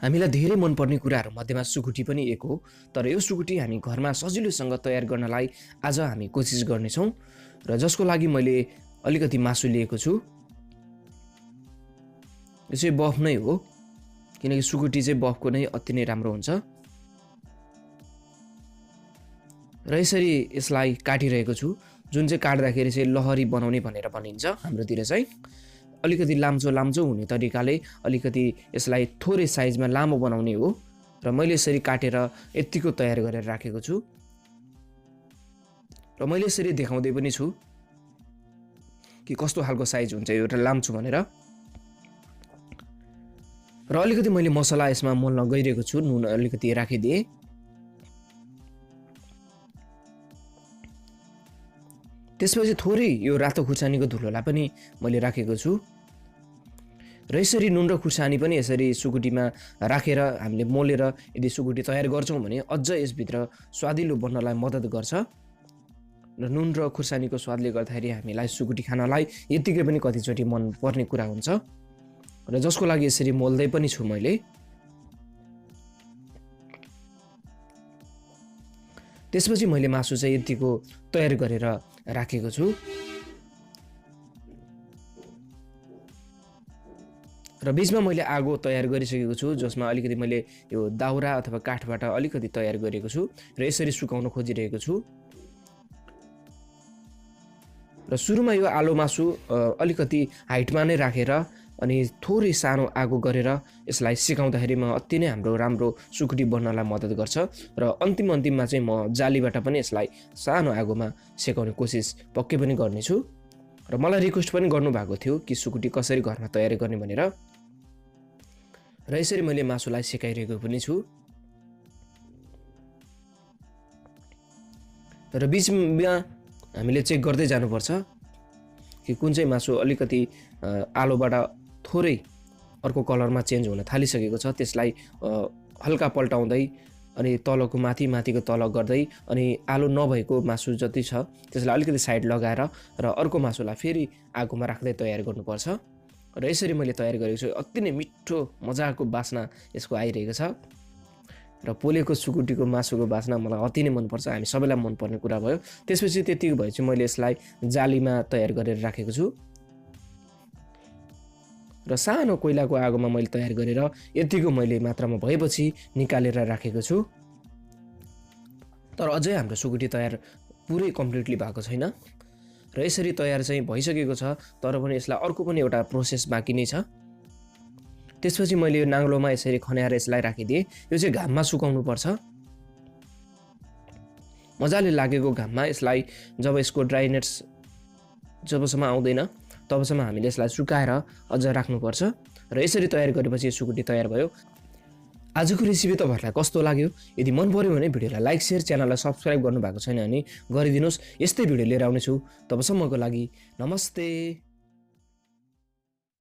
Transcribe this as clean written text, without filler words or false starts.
हामीलाई धेरै मनपर्ने कुराहरू मध्येमा सुकुटी पनि एक हो। तर यो सुकुटी हामी घरमा सजिलोसँग तयार गर्नलाई आज हामी कोसिस गर्नेछौँ र जसको लागि मैले अलिकति मासु लिएको छु। यो चाहिँ बफ नै हो, किनकि सुकुटी चाहिँ बफको नै अति नै राम्रो हुन्छ। र यसरी यसलाई काटिरहेको छु, जुन चाहिँ काट्दाखेरि चाहिँ लहरी बनाउने भनेर भनिन्छ हाम्रोतिर चाहिँ। अलिकति लाम्चो हुने तरिकाले अलिकति यसलाई थोरै साइजमा लामो बनाउने हो र मैले यसरी काटेर यतिको तयार गरेर राखेको छु र मैले यसरी देखाउँदै पनि छु कि कस्तो खालको साइज हुन्छ एउटा लाम्चो भनेर। र अलिकति मैले मसला यसमा मोल्न गइरहेको छु, नुन अलिकति राखिदिएँ। त्यसपछि थोरै यो रातो खुर्सानीको धुलोलाई पनि मैले राखेको छु र यसरी नुन र खुर्सानी पनि यसरी सुकुटीमा राखेर हामीले मोलेर यदि सुकुटी तयार गर्छौँ भने अझ यसभित्र स्वादिलो बन्नलाई मद्दत गर्छ र नुन र खुर्सानीको स्वादले गर्दाखेरि हामीलाई सुकुटी खानलाई यतिकै पनि कतिचोटि मन पर्ने कुरा हुन्छ र जसको लागि यसरी मोल्दै पनि छु मैले। त्यसपछि मैले मासु चाहिँ यतिको तयार गरेर राखेको छु र बीचमा मैले आगो तयार गरिसकेको छु, जसमा अलिकति मैले यो दाउरा अथवा काठबाट अलिकति तयार गरेको छु र यसरी सुकाउन खोजिरहेको छु। र सुरुमा यो आलो मासु अलिकति हाइटमा नै राखेर अनि थोरै सानो आगो गरेर यसलाई सेकाउँदाखेरिमा अति नै हाम्रो राम्रो सुकुटी बन्नलाई मद्दत गर्छ र अन्तिममा चाहिँ म जालीबाट पनि यसलाई सानो आगोमा सेकाउने कोसिस पक्कै पनि गर्नेछु। र मलाई रिक्वेस्ट पनि गर्नुभएको थियो कि सुकुटी कसरी घरमा तयार गर्ने भनेर, र यसरी मैले मासुलाई सेकाइरहेको पनि छु। र बिचमा हामीले चेक गर्दै जानुपर्छ कि कुन चाहिँ मासु अलिकति आलोबाट थोरै अर्को कलरमा चेन्ज हुन थालिसकेको छ, त्यसलाई हल्का पल्टाउँदै अनि तलको माथिको तल गर्दै अनि आलो नभएको मासु जति छ त्यसलाई अलिकति साइड लगाएर र अर्को मासुलाई फेरि आगोमा राख्दै तयार गर्नुपर्छ। र यसरी मैले तयार गरेको छु। अति नै मिठो मजाको बास्ना यसको आइरहेको छ र पोलेको सुकुटीको मासुको बास्ना मलाई अति नै मनपर्छ, हामी सबैलाई मनपर्ने कुरा भयो। त्यसपछि त्यतिको भएपछि मैले यसलाई जालीमा तयार गरेर राखेको छु र सानो कोइलाको आगोमा मैले तयार गरेर यतिको मैले मात्रामा भएपछि निकालेर राखेको छु। तर अझै हाम्रो सुकुटी तयार पुरै कम्प्लिटली भएको छैन र यसरी तयार चाहिँ भइसकेको छ, तर पनि यसलाई अर्को पनि एउटा प्रोसेस बाँकी नै छ। त्यसपछि मैले यो नाङ्लोमा यसरी खन्याएर यसलाई राखिदिएँ। यो चाहिँ घाममा सुकाउनु पर्छ, मजाले लागेको घाममा। यसलाई जब यसको ड्राइनेस जबसम्म आउँदैन तबसम्म हामीले यसलाई सुकाएर अझ राख्नुपर्छ र यसरी तयार गरेपछि सुकुटी तयार भयो। आजको रेसिपी तपाईहरुलाई कस्तो लाग्यो? यदि मन पर्यो भने भिडियोलाई लाइक शेयर, च्यानललाई सब्स्क्राइब गर्नु भएको छैन भने गरिदिनुस्। यस्तै भिडियो लिएर आउने छु। तबसम्मको लागि नमस्ते।